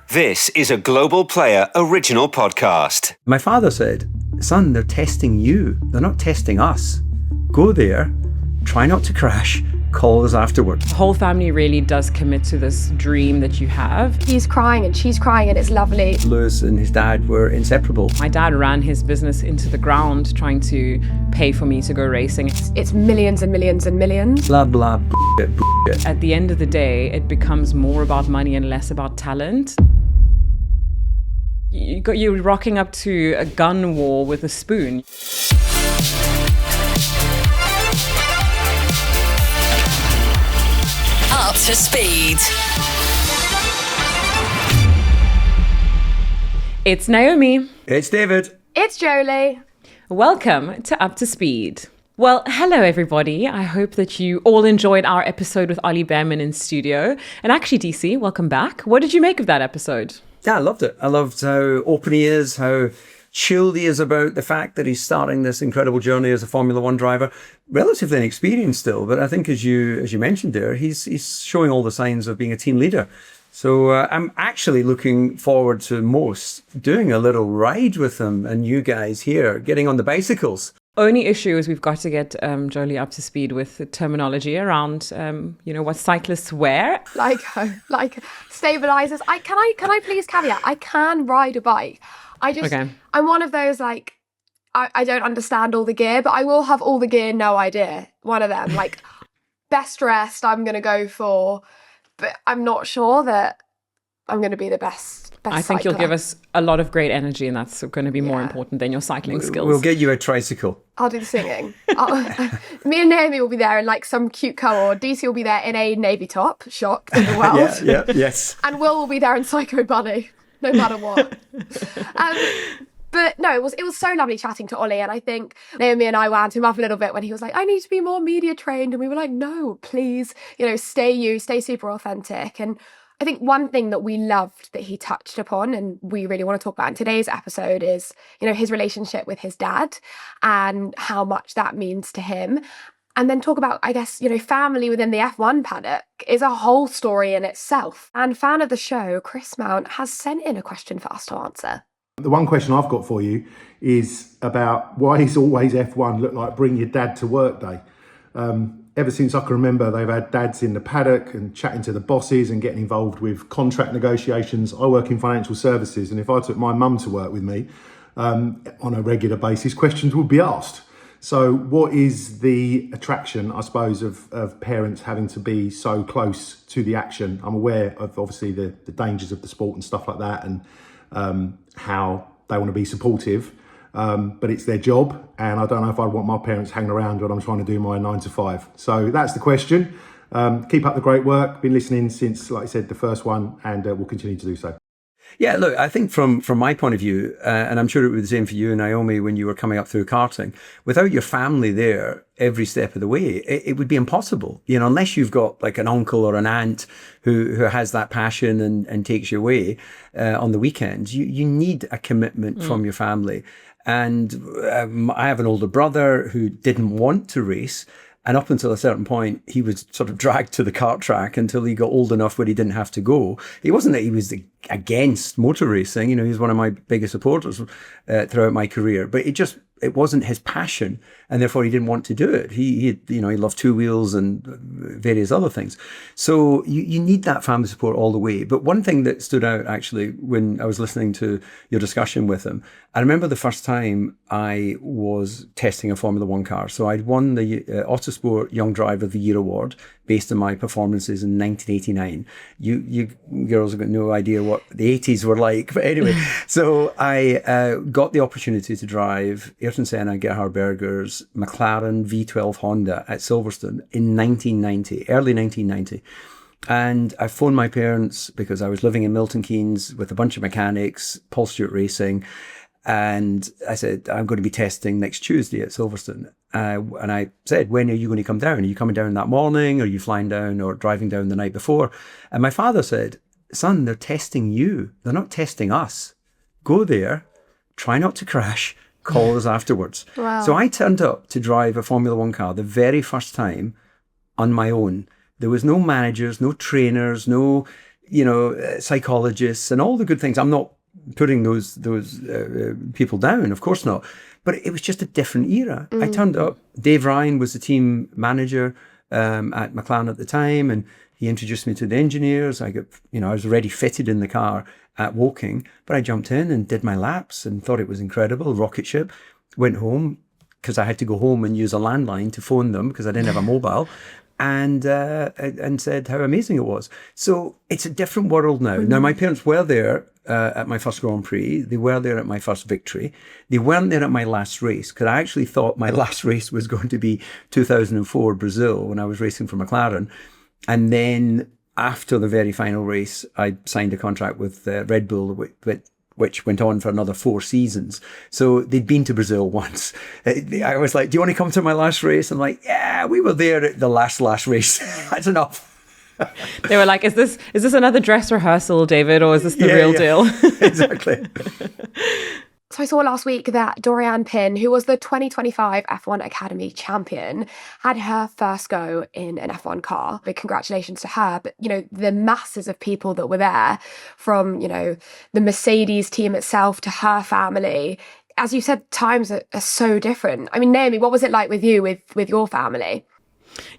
This is a Global Player original podcast. My father said, son, they're testing you. They're not testing us. Go there, try not to crash, call us afterwards. The whole family really does commit to this dream that you have. He's crying and she's crying and it's lovely. Lewis and his dad were inseparable. My dad ran his business into the ground trying to pay for me to go racing. It's millions and millions and millions. Blah, blah, bullshit. At the end of the day, it becomes more about money and less about talent. You're rocking up to a gun war with a spoon. Up to speed. It's Naomi. It's David. It's Jolie. Welcome to Up to Speed. Well, hello everybody. I hope that you all enjoyed our episode with Ollie Bearman in studio. And actually, DC, welcome back. What did you make of that episode? Yeah, I loved it. I loved how open he is, how chilled he is about the fact that he's starting this incredible journey as a Formula One driver. Relatively inexperienced still, but I think as you mentioned there, he's showing all the signs of being a team leader. So I'm actually looking forward to most doing a little ride with him and you guys here, getting on the bicycles. Only issue is we've got to get Jolie up to speed with the terminology around, what cyclists wear. Like stabilizers. Can I please caveat? I can ride a bike. I'm one of those I don't understand all the gear, but I will have all the gear, no idea. One of them, best dressed I'm going to go for, but I'm not sure that I'm going to be the best I think cycler. You'll give us a lot of great energy, and that's going to be more important than your cycling skills. We'll get you a tricycle. I'll do the singing. Me and Naomi will be there in some cute colour. DC will be there in a navy top, shock in the world. Yes. And Will be there in Psycho Bunny, no matter what. But no, it was so lovely chatting to Ollie, and I think Naomi and I wound him up a little bit when he was like, I need to be more media trained, and we were like, no, please, stay super authentic. And I think one thing that we loved that he touched upon and we really want to talk about in today's episode is, his relationship with his dad and how much that means to him. And then talk about, I guess, family within the F1 paddock is a whole story in itself. And fan of the show, Chris Mount, has sent in a question for us to answer. The one question I've got for you is about why does always F1 look like bring your dad to work day? Ever since I can remember, they've had dads in the paddock and chatting to the bosses and getting involved with contract negotiations. I work in financial services, and if I took my mum to work with me on a regular basis, questions would be asked. So what is the attraction, I suppose, of parents having to be so close to the action? I'm aware of, obviously, the dangers of the sport and stuff like that, and how they want to be supportive. But it's their job, and I don't know if I'd want my parents hanging around when I'm trying to do my 9 to 5. So that's the question. Keep up the great work. Been listening since, like I said, the first one, and we'll continue to do so. Yeah, look, I think from my point of view, and I'm sure it was the same for you, Naomi, when you were coming up through karting, without your family there every step of the way, it would be impossible, unless you've got an uncle or an aunt who has that passion and takes you away on the weekends. You need a commitment from your family. And I have an older brother who didn't want to race. And up until a certain point, he was sort of dragged to the kart track until he got old enough where he didn't have to go. It wasn't that he was against motor racing. He was one of my biggest supporters throughout my career. But it wasn't his passion, and therefore he didn't want to do it. He loved two wheels and various other things. So you need that family support all the way. But one thing that stood out actually when I was listening to your discussion with him, I remember the first time I was testing a Formula One car. So I'd won the Autosport Young Driver of the Year award based on my performances in 1989. You girls have got no idea what the 80s were like. But anyway, so I got the opportunity to drive Ayrton Senna, Gerhard Berger's McLaren V12 Honda at Silverstone in early 1990. And I phoned my parents because I was living in Milton Keynes with a bunch of mechanics, Paul Stewart Racing. And I said, I'm going to be testing next Tuesday at Silverstone. And I said, when are you going to come down? Are you coming down that morning? Are you flying down or driving down the night before? And my father said, son, they're testing you. They're not testing us. Go there, try not to crash, call us afterwards. Wow. So I turned up to drive a Formula One car the very first time on my own. There was no managers, no trainers, no psychologists and all the good things. I'm not putting those people down, of course not. But it was just a different era. I turned up. Dave Ryan was the team manager at McLaren at the time, and he introduced me to the engineers. I was already fitted in the car at Woking, but I jumped in and did my laps and thought it was incredible. Rocket ship. Went home because I had to go home and use a landline to phone them because I didn't have a mobile, and said how amazing it was. So it's a different world now. Now, my parents were there at my first Grand Prix. They were there at my first victory. They weren't there at my last race because I actually thought my last race was going to be 2004 Brazil when I was racing for McLaren. And then after the very final race, I signed a contract with Red Bull, which went on for another 4 seasons. So they'd been to Brazil once. I was like, do you want to come to my last race? I'm like, yeah, we were there at the last race. That's enough. They were like, is this another dress rehearsal, David, or is this the real deal? Exactly. So I saw last week that Doriane Pin, who was the 2025 F1 Academy champion, had her first go in an F1 car. Big congratulations to her. But, the masses of people that were there, from, the Mercedes team itself to her family, as you said, times are so different. I mean, Naomi, what was it like with you, with your family?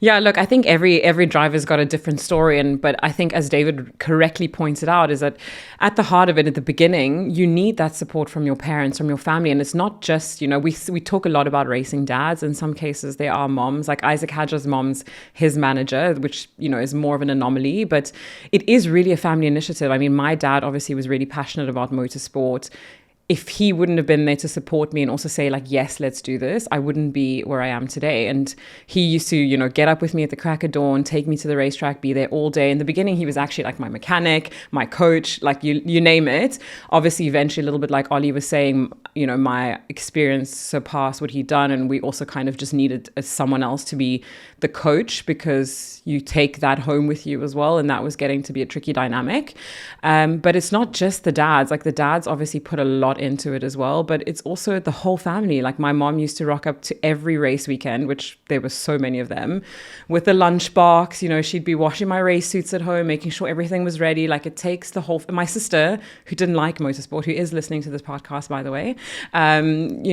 Yeah, look, I think every driver's got a different story, but I think, as David correctly pointed out, is that at the heart of it, at the beginning, you need that support from your parents, from your family, and it's not just, we talk a lot about racing dads. In some cases, there are moms, like Isaac Hadjar's mom's his manager, which is more of an anomaly, but it is really a family initiative. I mean, my dad obviously was really passionate about motorsport. If he wouldn't have been there to support me and also say, like, yes, let's do this, I wouldn't be where I am today. And he used to, get up with me at the crack of dawn, take me to the racetrack, be there all day. In the beginning, he was actually like my mechanic, my coach, like you name it. Obviously, eventually, a little bit like Ollie was saying, my experience surpassed what he'd done. And we also kind of just needed someone else to be the coach, because you take that home with you as well. And that was getting to be a tricky dynamic. But it's not just the dads. Like, the dads obviously put a lot into it as well, but it's also the whole family. Like, my mom used to rock up to every race weekend, which there were so many of them, with a lunchbox. She'd be washing my race suits at home, making sure everything was ready. Like, it takes the whole. My sister, who didn't like motorsport, who is listening to this podcast, by the way,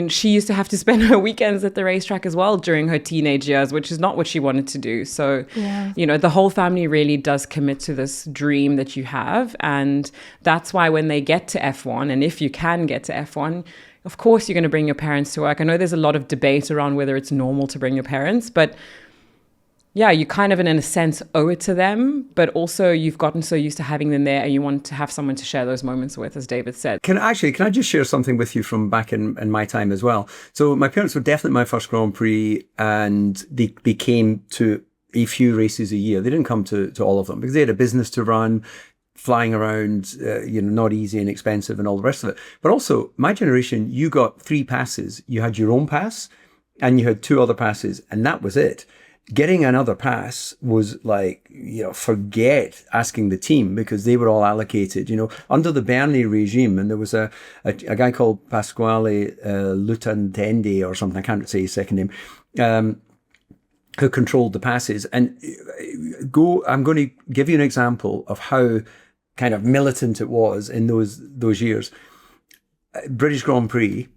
she used to have to spend her weekends at the racetrack as well during her teenage years, which is not what she wanted to do. So, the whole family really does commit to this dream that you have, and that's why when they get to F1, and if you can get to F1, of course you're going to bring your parents to work. I know there's a lot of debate around whether it's normal to bring your parents, but yeah, you kind of in a sense owe it to them, but also you've gotten so used to having them there and you want to have someone to share those moments with, as David said. Can I just share something with you from back in my time as well? So my parents were definitely my first Grand Prix, and they came to a few races a year. They didn't come to all of them because they had a business to run, flying around, not easy and expensive and all the rest of it. But also, my generation, you got 3 passes. You had your own pass and you had 2 other passes, and that was it. Getting another pass was like, forget asking the team, because they were all allocated, under the Bernie regime. And there was a guy called Pasquale Lutantendi or something, I can't say his second name, who controlled the passes. And I'm going to give you an example of how kind of militant it was in those years. British Grand Prix,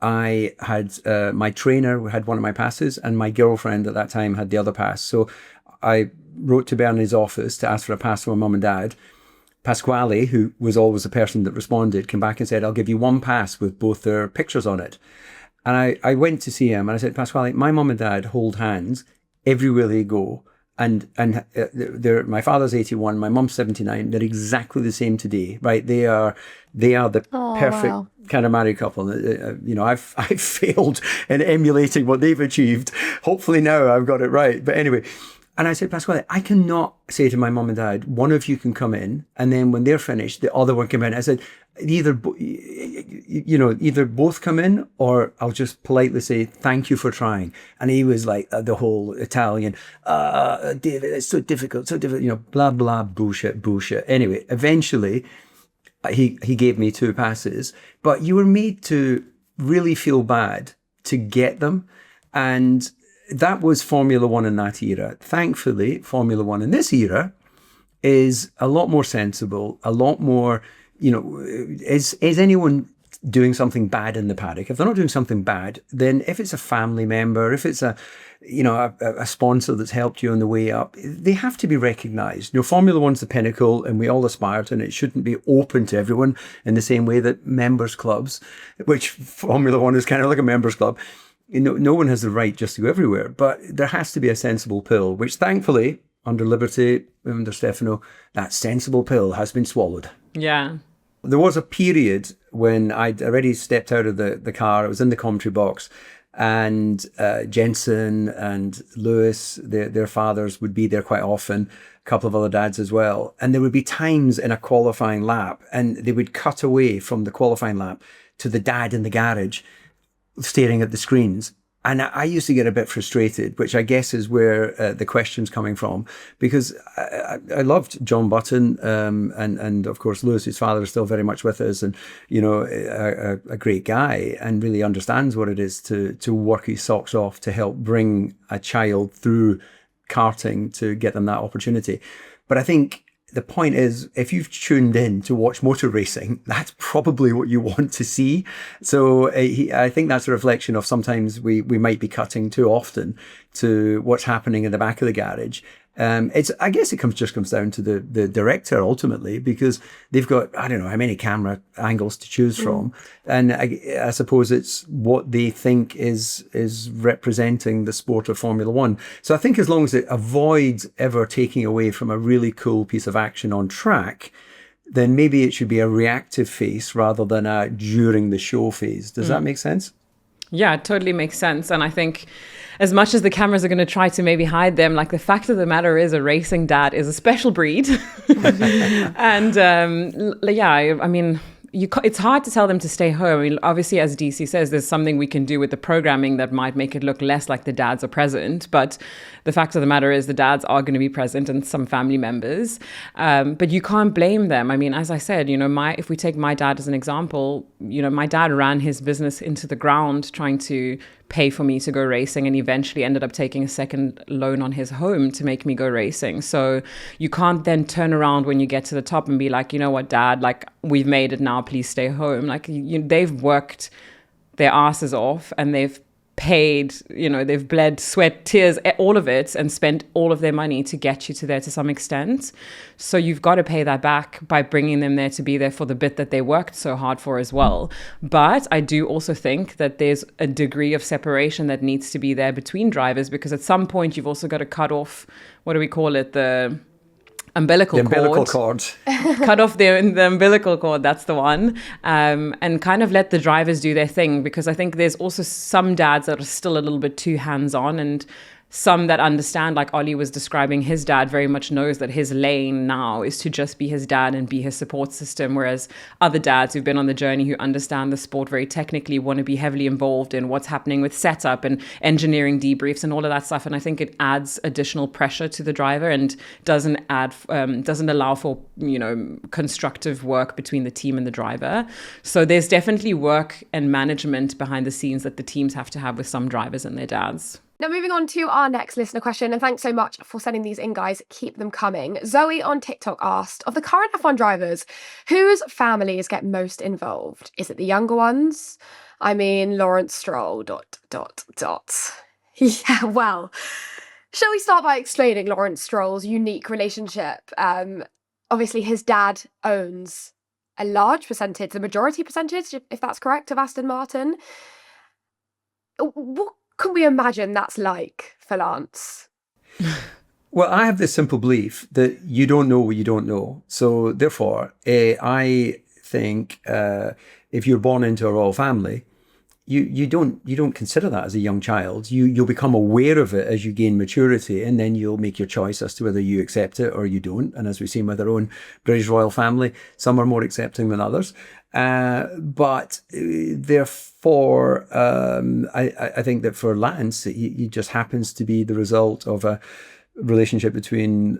I had my trainer had one of my passes, and my girlfriend at that time had the other pass. So I wrote to Bernie's office to ask for a pass for my mum and dad. Pasquale, who was always the person that responded, came back and said, I'll give you 1 pass with both their pictures on it. And I went to see him and I said, Pasquale, my mum and dad hold hands everywhere they go. And my father's 81, my mum's 79. They're exactly the same today, right? They are the perfect kind of married couple. I've failed in emulating what they've achieved. Hopefully now I've got it right. But anyway, and I said, Pasquale, I cannot say to my mum and dad, one of you can come in, and then when they're finished, the other one come in. I said, either both come in, or I'll just politely say, thank you for trying. And he was like the whole Italian, David, it's so difficult, blah, blah, bullshit. Anyway, eventually he gave me 2 passes, but you were made to really feel bad to get them. And that was Formula One in that era. Thankfully, Formula One in this era is a lot more sensible, a lot more, is anyone doing something bad in the paddock? If they're not doing something bad, then if it's a family member, if it's a sponsor that's helped you on the way up, they have to be recognised. Formula One's the pinnacle and we all aspire to, and it shouldn't be open to everyone in the same way that members clubs, which Formula One is kind of like a members club. No one has the right just to go everywhere, but there has to be a sensible pill, which thankfully, under Liberty, under Stefano, that sensible pill has been swallowed. Yeah. There was a period when I'd already stepped out of the car. I was in the commentary box, and Jensen and Lewis, their fathers, would be there quite often, a couple of other dads as well. And there would be times in a qualifying lap, and they would cut away from the qualifying lap to the dad in the garage staring at the screens. And I used to get a bit frustrated, which I guess is where the question's coming from, because I loved John Button, and of course Lewis, his father, is still very much with us, and a great guy, and really understands what it is to work his socks off to help bring a child through karting to get them that opportunity. But I think the point is, if you've tuned in to watch motor racing, that's probably what you want to see. So I think that's a reflection of sometimes we might be cutting too often to what's happening in the back of the garage. I guess it just comes down to the director ultimately, because they've got, I don't know how many camera angles to choose from. And I suppose it's what they think is representing the sport of Formula One. So I think as long as it avoids ever taking away from a really cool piece of action on track, then maybe it should be a reactive phase rather than a during the show phase. Does that make sense? Yeah, it totally makes sense. And I think as much as the cameras are going to try to maybe hide them, like, the fact of the matter is a racing dad is a special breed. And I mean, it's hard to tell them to stay home. I mean, obviously, as DC says, there's something we can do with the programming that might make it look less like the dads are present. But the fact of the matter is the dads are going to be present, and some family members. But you can't blame them. I mean, as I said, if we take my dad as an example, my dad ran his business into the ground trying to pay for me to go racing, and eventually ended up taking a second loan on his home to make me go racing. So you can't then turn around when you get to the top and be like, you know what, Dad, like, we've made it now, please stay home. Like, they've worked their asses off, and they've paid, they've bled, sweat, tears, all of it, and spent all of their money to get you to there to some extent. So you've got to pay that back by bringing them there to be there for the bit that they worked so hard for as well. But I do also think that there's a degree of separation that needs to be there between drivers, because at some point you've also got to cut off, what do we call it, the umbilical cord. Cut off the umbilical cord, that's the one, and kind of let the drivers do their thing, because I think there's also some dads that are still a little bit too hands-on, and some that understand, like Ollie was describing, his dad very much knows that his lane now is to just be his dad and be his support system, whereas other dads who've been on the journey, who understand the sport very technically, want to be heavily involved in what's happening with setup and engineering debriefs and all of that stuff. And I think it adds additional pressure to the driver and doesn't allow for, constructive work between the team and the driver. So there's definitely work and management behind the scenes that the teams have to have with some drivers and their dads. Now, moving on to our next listener question, and thanks so much for sending these in, guys. Keep them coming. Zoe on TikTok asked, of the current F1 drivers, whose families get most involved? Is it the younger ones? I mean, Lawrence Stroll, ... Yeah, well, shall we start by explaining Lawrence Stroll's unique relationship? Obviously, his dad owns a large percentage, the majority percentage, if that's correct, of Aston Martin. What can we imagine that's like for Lance? Well, I have this simple belief that you don't know what you don't know. So therefore, I think if you're born into a royal family, you don't consider that as a young child. You'll become aware of it as you gain maturity, and then you'll make your choice as to whether you accept it or you don't. And as we've seen with our own British royal family, some are more accepting than others. But therefore, I think that for Lance, he just happens to be the result of a relationship between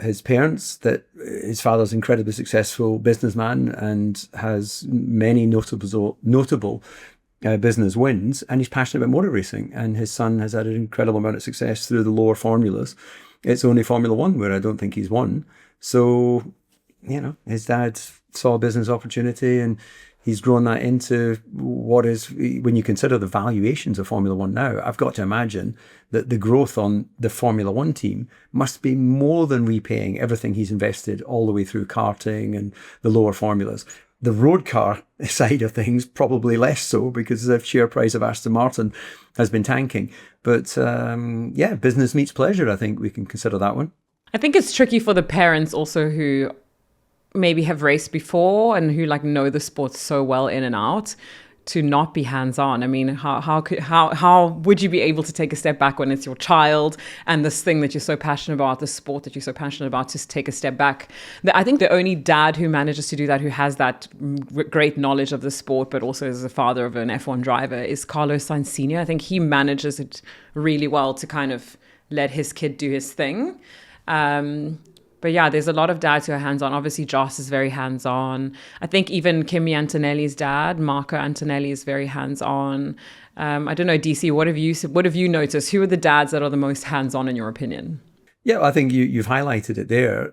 his parents, that his father's an incredibly successful businessman and has many notable business wins, and he's passionate about motor racing, and his son has had an incredible amount of success through the lower formulas. It's only Formula One where I don't think he's won. So, his dad saw a business opportunity and he's grown that into what is, when you consider the valuations of Formula One now, I've got to imagine that the growth on the Formula One team must be more than repaying everything he's invested all the way through karting and the lower formulas. The road car side of things, probably less so, because the share price of Aston Martin has been tanking. But business meets pleasure. I think we can consider that one. I think it's tricky for the parents also who maybe have raced before and who know the sport so well in and out, to not be hands-on. I mean, how would you be able to take a step back when it's your child and this thing that you're so passionate about, the sport that you're so passionate about, to take a step back? I think the only dad who manages to do that, who has that great knowledge of the sport, but also is the father of an F1 driver, is Carlos Sainz Sr. I think he manages it really well to kind of let his kid do his thing. But yeah, there's a lot of dads who are hands-on. Obviously, Joss is very hands-on. I think even Kimi Antonelli's dad, Marco Antonelli, is very hands-on. I don't know, DC, what have you noticed? Who are the dads that are the most hands-on in your opinion? Yeah, I think you've highlighted it there.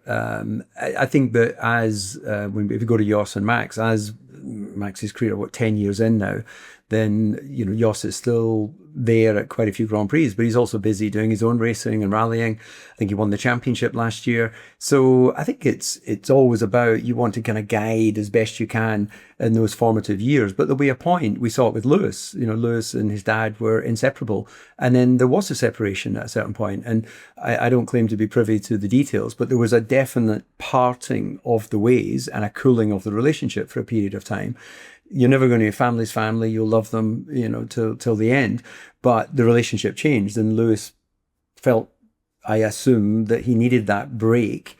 I think that if you go to Jos and Max, as Max's career, 10 years in now, then, Jos is still there at quite a few Grand Prix, but he's also busy doing his own racing and rallying. I think he won the championship last year. So I think it's always about, you want to kind of guide as best you can in those formative years. But there'll be a point, we saw it with Lewis. Lewis and his dad were inseparable. And then there was a separation at a certain point. And I don't claim to be privy to the details, but there was a definite parting of the ways and a cooling of the relationship for a period of time. You're never going to be family's family. You'll love them, till the end. But the relationship changed, and Lewis felt, I assume, that he needed that break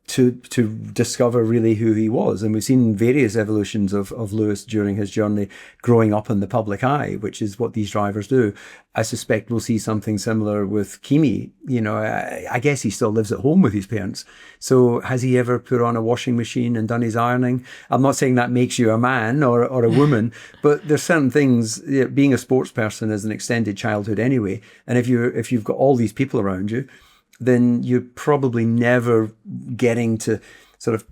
to discover really who he was. And we've seen various evolutions of Lewis during his journey, growing up in the public eye, which is what these drivers do. I suspect we'll see something similar with Kimi. I guess he still lives at home with his parents. So has he ever put on a washing machine and done his ironing? I'm not saying that makes you a man or a woman, but there's certain things, being a sports person is an extended childhood anyway. And if you've got all these people around you, then you're probably never getting to sort of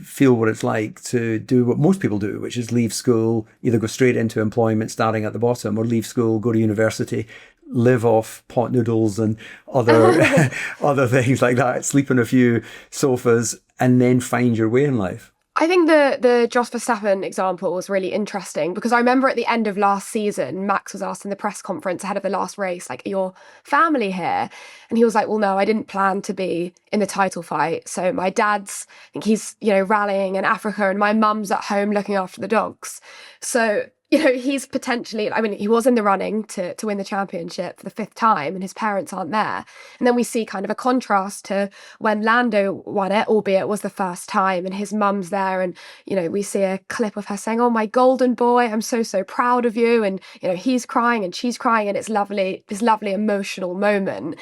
feel what it's like to do what most people do, which is leave school, either go straight into employment starting at the bottom, or leave school, go to university, live off pot noodles and other things like that, sleep on a few sofas, and then find your way in life. I think the Jos Verstappen example was really interesting, because I remember at the end of last season, Max was asked in the press conference ahead of the last race, are your family here? And he was like, well, no, I didn't plan to be in the title fight. So my dad's, I think he's, rallying in Africa, and my mum's at home looking after the dogs. So, he's potentially, he was in the running to win the championship for the 5th time, and his parents aren't there. And then we see kind of a contrast to when Lando won it, albeit it was the first time, and his mum's there. And, we see a clip of her saying, oh, my golden boy, I'm so, so proud of you. And, he's crying and she's crying, and it's lovely, this lovely emotional moment.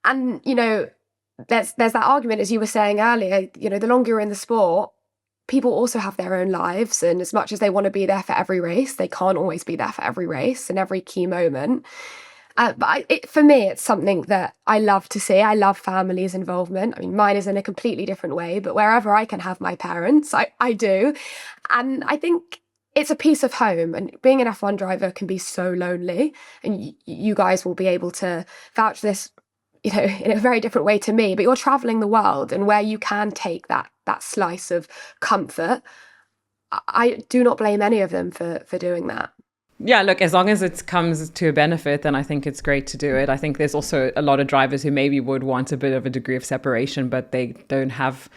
And, there's that argument, as you were saying earlier, the longer you're in the sport, people also have their own lives, and as much as they want to be there for every race, they can't always be there for every race and every key moment. But for me, it's something that I love to see. I love families' involvement. Mine is in a completely different way, but wherever I can have my parents, I do. And I think it's a piece of home, and being an F1 driver can be so lonely, and you guys will be able to vouch this, in a very different way to me, but you're traveling the world, and where you can take that slice of comfort, I do not blame any of them for doing that. Yeah, look, as long as it comes to a benefit, then I think it's great to do it. I think there's also a lot of drivers who maybe would want a bit of a degree of separation, but they don't have,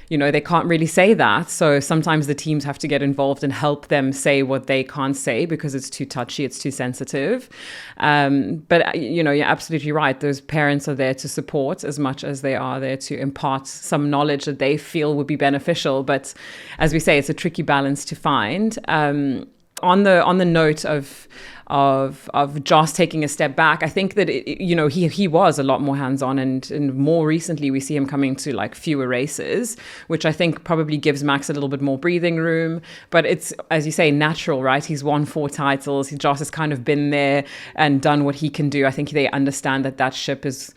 they can't really say that. So sometimes the teams have to get involved and help them say what they can't say because it's too touchy, it's too sensitive. But, you're absolutely right. Those parents are there to support as much as they are there to impart some knowledge that they feel would be beneficial. But as we say, it's a tricky balance to find. On the note of Jos taking a step back, I think that he was a lot more hands-on, and more recently we see him coming to fewer races, which I think probably gives Max a little bit more breathing room. But it's, as you say, natural, right? He's won 4 titles. Jos has kind of been there and done what he can do. I think they understand that ship is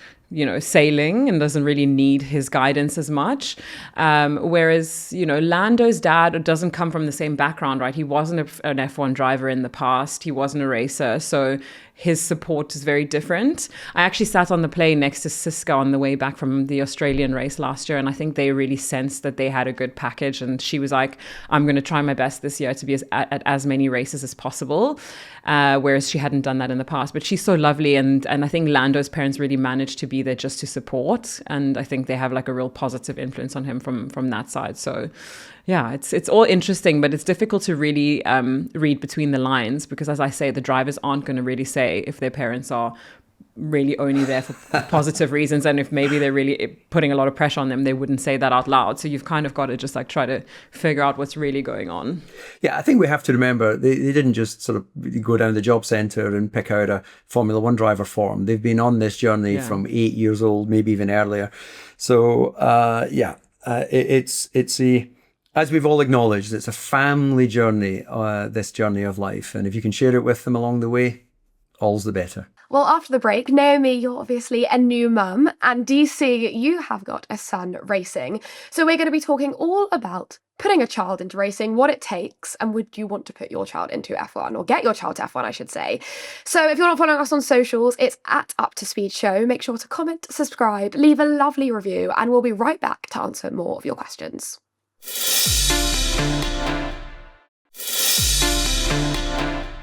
sailing and doesn't really need his guidance as much. Whereas, Lando's dad doesn't come from the same background, right? He wasn't an F1 driver in the past. He wasn't a racer. So his support is very different. I actually sat on the plane next to Siska on the way back from the Australian race last year, and I think they really sensed that they had a good package. And she was like, I'm going to try my best this year to be at as many races as possible, whereas she hadn't done that in the past. But she's so lovely, and I think Lando's parents really managed to be there just to support, and I think they have like a real positive influence on him from that side. So yeah, it's all interesting, but it's difficult to really read between the lines because, as I say, the drivers aren't going to really say if their parents are really only there for positive reasons, and if maybe they're really putting a lot of pressure on them, they wouldn't say that out loud. So you've kind of got to just like try to figure out what's really going on. Yeah, I think we have to remember they didn't just sort of go down to the job centre and pick out a Formula One driver for them. They've been on this journey from 8 years old, maybe even earlier. So it's a, as we've all acknowledged, it's a family journey, this journey of life. And if you can share it with them along the way, all's the better. Well, after the break, Naomi, you're obviously a new mum, and DC, you have got a son racing. So we're going to be talking all about putting a child into racing, what it takes, and would you want to put your child into F1, or get your child to F1, I should say. So if you're not following us on socials, it's at Up to Speed Show. Make sure to comment, subscribe, leave a lovely review, and we'll be right back to answer more of your questions.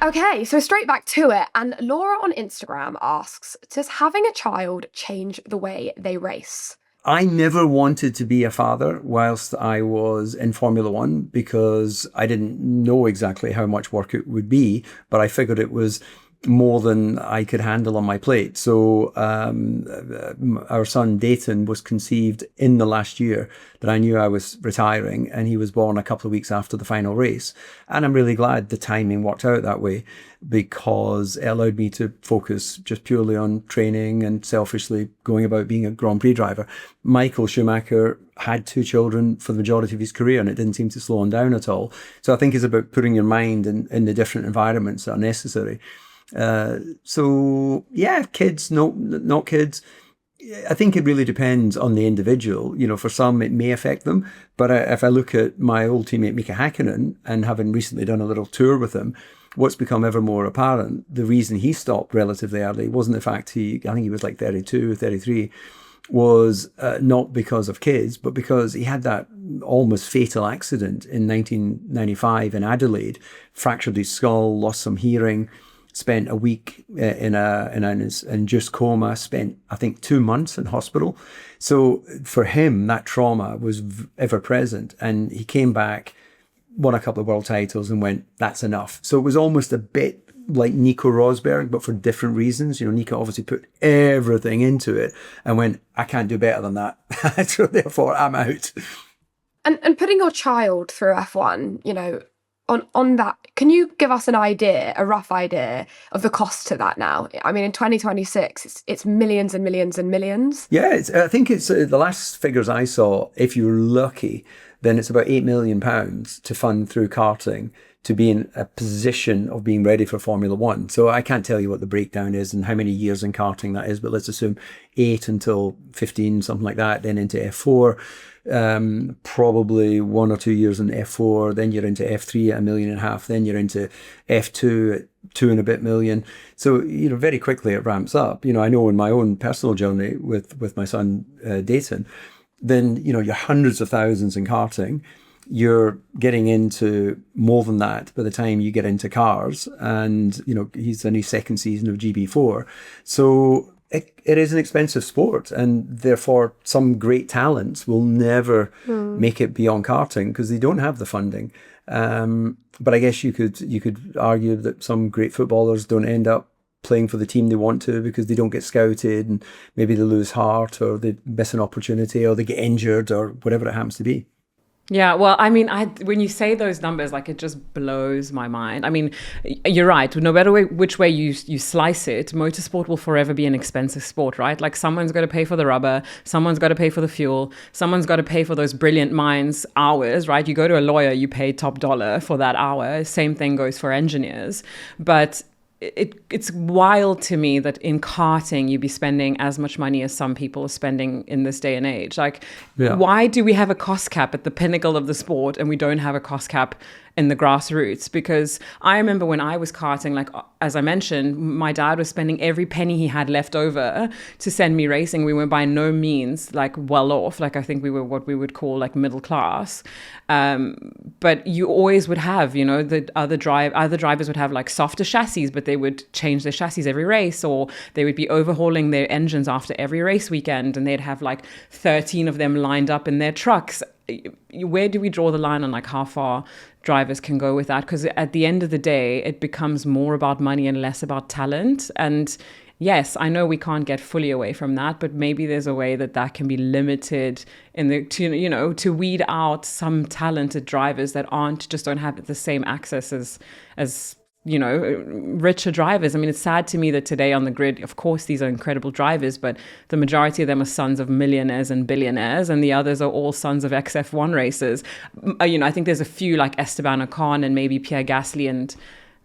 Okay, so straight back to it, and Laura on Instagram asks, does having a child change the way they race? I never wanted to be a father whilst I was in Formula One because I didn't know exactly how much work it would be, but I figured it was more than I could handle on my plate. So our son Dayton was conceived in the last year that I knew I was retiring, and he was born a couple of weeks after the final race. And I'm really glad the timing worked out that way because it allowed me to focus just purely on training and selfishly going about being a Grand Prix driver. Michael Schumacher had 2 children for the majority of his career, and it didn't seem to slow him down at all. So I think it's about putting your mind in the different environments that are necessary. So yeah, kids, no, not kids. I think it really depends on the individual. For some it may affect them, but if I look at my old teammate Mika Häkkinen, and having recently done a little tour with him, what's become ever more apparent, the reason he stopped relatively early wasn't the fact I think he was like 32, 33, was not because of kids, but because he had that almost fatal accident in 1995 in Adelaide, fractured his skull, lost some hearing, spent a week in an induced coma, spent, I think, 2 months in hospital. So for him, that trauma was ever present. And he came back, won a couple of world titles and went, that's enough. So it was almost a bit like Nico Rosberg, but for different reasons. Nico obviously put everything into it and went, I can't do better than that. So therefore, I'm out. And putting your child through F1, on that, can you give us a rough idea of the cost to that now? I mean, in 2026, it's millions and millions and millions. Yeah, I think it's the last figures I saw, if you're lucky, then it's about £8 million to fund through karting to be in a position of being ready for Formula One. So I can't tell you what the breakdown is and how many years in karting that is, but let's assume 8 until 15, something like that, then into F4. Probably 1 or 2 years in F4, then you're into F3 at £1.5 million, then you're into F2 at 2 and a bit million. So, very quickly it ramps up. I know in my own personal journey with my son, Dayton, then, you're hundreds of thousands in karting. You're getting into more than that by the time you get into cars. And, he's in his second season of GB4. So it is an expensive sport, and therefore some great talents will never make it beyond karting because they don't have the funding. But I guess you could argue that some great footballers don't end up playing for the team they want to because they don't get scouted, and maybe they lose heart, or they miss an opportunity, or they get injured, or whatever it happens to be. Yeah, well, I mean, when you say those numbers, like, it just blows my mind. I mean, you're right. No matter which way you slice it, motorsport will forever be an expensive sport, right? Like, someone's got to pay for the rubber, someone's got to pay for the fuel, someone's got to pay for those brilliant minds' hours, right? You go to a lawyer, you pay top dollar for that hour. Same thing goes for engineers. But it's wild to me that in karting you'd be spending as much money as some people are spending in this day and age. Like, why do we have a cost cap at the pinnacle of the sport and we don't have a cost cap in the grassroots? Because I remember when I was karting, like, as I mentioned, my dad was spending every penny he had left over to send me racing. We were by no means like well off. Like, I think we were what we would call like middle class. But you always would have, you know, the other drivers would have like softer chassis, but they would change their chassis every race, or they would be overhauling their engines after every race weekend, and they'd have like 13 of them lined up in their trucks. Where do we draw the line on like how far drivers can go with that? Because at the end of the day, it becomes more about money and less about talent. And yes, I know we can't get fully away from that, but maybe there's a way that can be limited to weed out some talented drivers that don't have the same access as richer drivers. I mean, it's sad to me that today on the grid, of course, these are incredible drivers, but the majority of them are sons of millionaires and billionaires, and the others are all sons of XF1 racers. I think there's a few like Esteban Ocon and maybe Pierre Gasly, and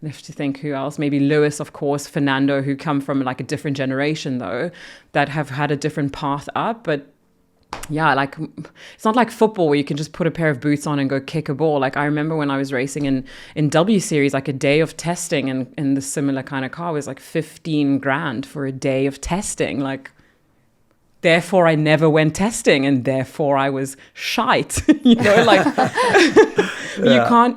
I have to think who else, maybe Lewis, of course, Fernando, who come from like a different generation though, that have had a different path up. But yeah, like, it's not like football where you can just put a pair of boots on and go kick a ball. Like, I remember when I was racing in W Series, like a day of testing in the similar kind of car was like 15 grand for a day of testing. Like, therefore I never went testing, and therefore I was shite. You can't,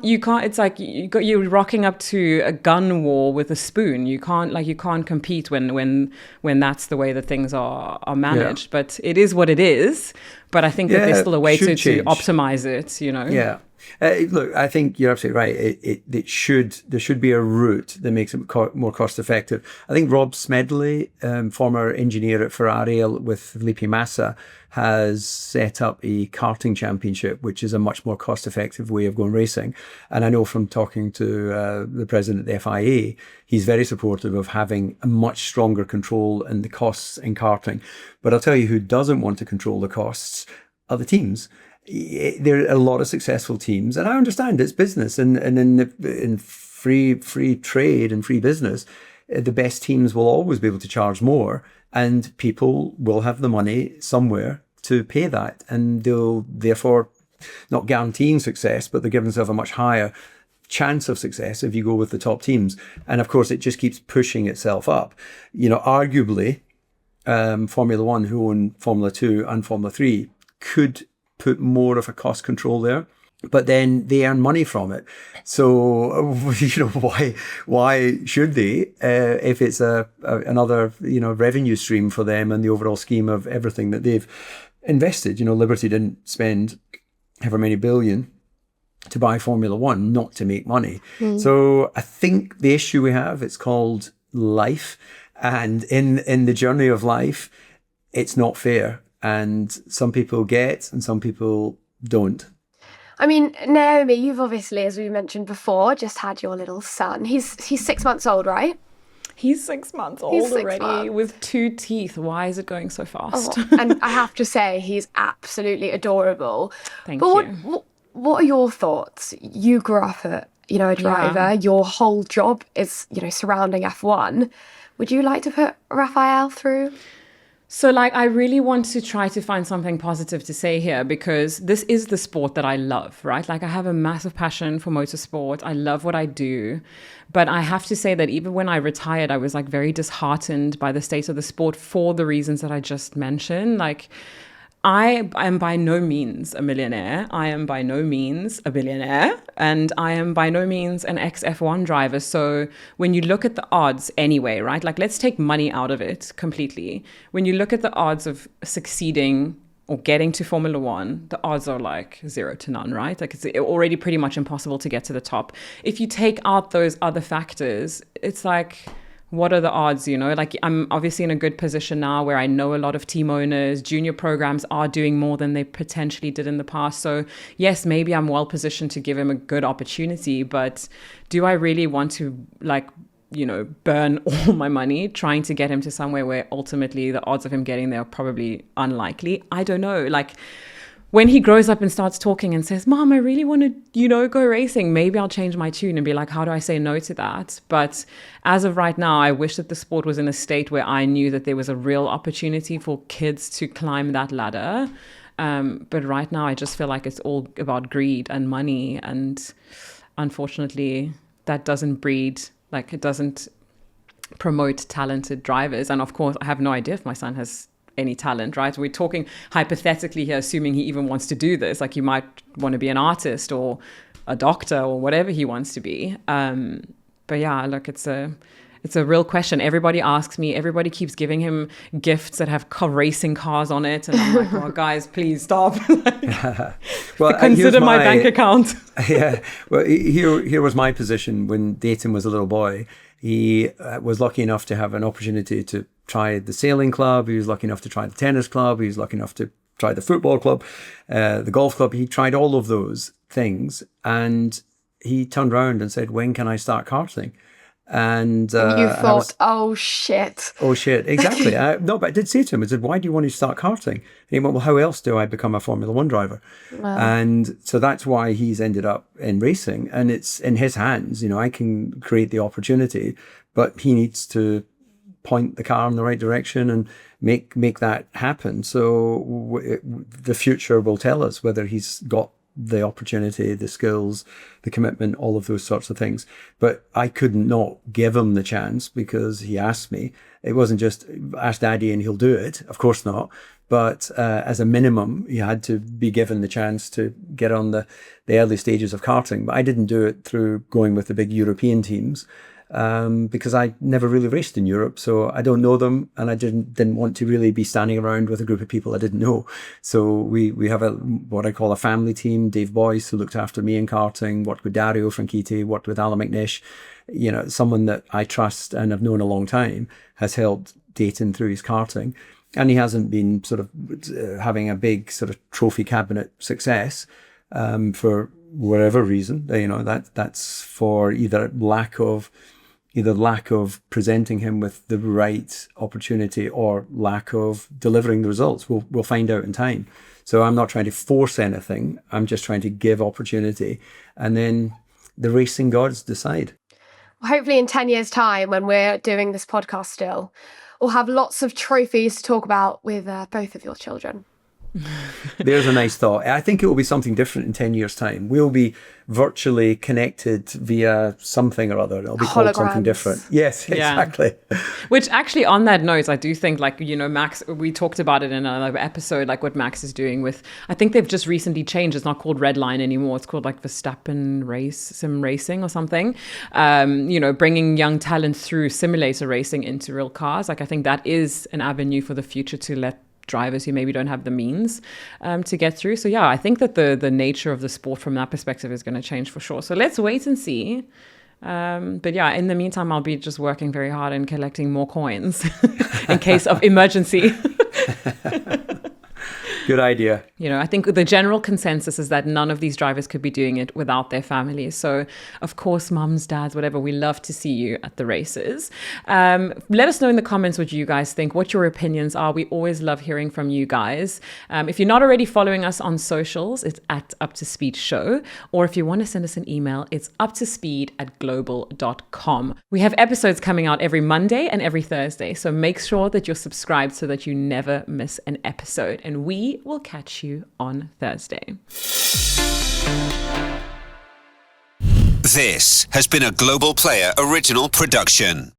it's like you're rocking up to a gun war with a spoon. You can't compete when that's the way that things are managed. But it is what it is. But I think that there's still a way to optimize it, Yeah. Look, I think you're absolutely right. There should be a route that makes it more cost effective. I think Rob Smedley, former engineer at Ferrari with Felipe Massa, has set up a karting championship, which is a much more cost effective way of going racing. And I know from talking to the president of the FIA, he's very supportive of having a much stronger control in the costs in karting. But I'll tell you who doesn't want to control the costs are the teams. There are a lot of successful teams, and I understand it's business, and in free trade and free business, the best teams will always be able to charge more, and people will have the money somewhere to pay that, and they'll therefore not guaranteeing success, but they're giving themselves a much higher chance of success if you go with the top teams. And of course, it just keeps pushing itself up. Arguably, Formula One, who own Formula 2 and Formula 3, could put more of a cost control there, but then they earn money from it. So, why should they, if it's another, revenue stream for them and the overall scheme of everything that they've invested? Liberty didn't spend however many billion to buy Formula One, not to make money. So I think the issue we have, it's called life. And in the journey of life, it's not fair. And some people get and some people don't. I mean, Naomi, you've obviously, as we mentioned before, just had your little son. He's 6 months old, right? He's 6 months old already with 2 teeth. Why is it going so fast? And I have to say, he's absolutely adorable. Thank you. What are your thoughts? You grew up a driver. Yeah. Your whole job is, surrounding F1. Would you like to put Raphael through? So, I really want to try to find something positive to say here, because this is the sport that I love, right? I have a massive passion for motorsport. I love what I do. But I have to say that even when I retired, I was very disheartened by the state of the sport for the reasons that I just mentioned. I am by no means a millionaire. I am by no means a billionaire. And I am by no means an ex-F1 driver. So when you look at the odds anyway, right? Let's take money out of it completely. When you look at the odds of succeeding or getting to Formula One, the odds are 0 to none, right? It's already pretty much impossible to get to the top. If you take out those other factors, it's what are the odds, I'm obviously in a good position now where I know a lot of team owners, junior programs are doing more than they potentially did in the past. So yes, maybe I'm well positioned to give him a good opportunity, but do I really want to burn all my money trying to get him to somewhere where ultimately the odds of him getting there are probably unlikely? I don't know. when he grows up and starts talking and says, Mom, I really want to, go racing, maybe I'll change my tune and be like, how do I say no to that? But as of right now, I wish that the sport was in a state where I knew that there was a real opportunity for kids to climb that ladder. But right now, I just feel like it's all about greed and money. And unfortunately, that doesn't it doesn't promote talented drivers. And of course, I have no idea if my son has any talent, right? We're talking hypothetically here, assuming he even wants to do this. Like, he might want to be an artist or a doctor or whatever he wants to be. But yeah, look, it's a real question. Everybody asks me, everybody keeps giving him gifts that have racing cars on it. And I'm like, oh, guys, please stop. Well, consider my bank account. Yeah. Well, here was my position when Dayton was a little boy. He was lucky enough to have an opportunity to try the sailing club. He was lucky enough to try the tennis club. He was lucky enough to try the football club, the golf club. He tried all of those things. And he turned around and said, when can I start karting? And you thought, oh shit. Oh shit, exactly. No, but I did say to him, I said, why do you want to start karting? And he went, well, how else do I become a Formula One driver? Wow. And so that's why he's ended up in racing, and it's in his hands. I can create the opportunity, but he needs to point the car in the right direction and make that happen. So the future will tell us whether he's got the opportunity, the skills, the commitment, all of those sorts of things. But I could not give him the chance because he asked me. It wasn't just ask Daddy and he'll do it. Of course not. But as a minimum, you had to be given the chance to get on the early stages of karting. But I didn't do it through going with the big European teams. Because I never really raced in Europe, so I don't know them, and I didn't want to really be standing around with a group of people I didn't know. So we have what I call a family team. Dave Boyce, who looked after me in karting, worked with Dario Franchitti, worked with Alan McNish. Someone that I trust and have known a long time, has helped Dayton through his karting, and he hasn't been sort of having a big sort of trophy cabinet success for whatever reason. That's for either lack of presenting him with the right opportunity or lack of delivering the results. We'll find out in time. So I'm not trying to force anything. I'm just trying to give opportunity, and then the racing gods decide. Well, hopefully in 10 years' time, when we're doing this podcast still, we'll have lots of trophies to talk about with both of your children. There's a nice thought. I think it will be something different in 10 years' time. We'll be virtually connected via something or other. It'll be called something different. Yes, exactly. Which actually, on that note, I do think, Max, we talked about it in another episode, like what Max is doing with, I think they've just recently changed. It's not called Red Line anymore. It's called Verstappen Sim Racing or something. Bringing young talent through simulator racing into real cars. I think that is an avenue for the future to let drivers who maybe don't have the means to get through. So yeah, I think that the nature of the sport from that perspective is going to change for sure. So let's wait and see. But yeah, in the meantime, I'll be just working very hard and collecting more coins in case of emergency. Good idea. I think the general consensus is that none of these drivers could be doing it without their families. So, of course, mums, dads, whatever, we love to see you at the races. Let us know in the comments what you guys think, what your opinions are. We always love hearing from you guys. If you're not already following us on socials, it's at Up to Speed Show. Or if you want to send us an email, it's uptospeed@global.com. We have episodes coming out every Monday and every Thursday. So make sure that you're subscribed so that you never miss an episode. And we will catch you on Thursday. This has been a Global Player original production.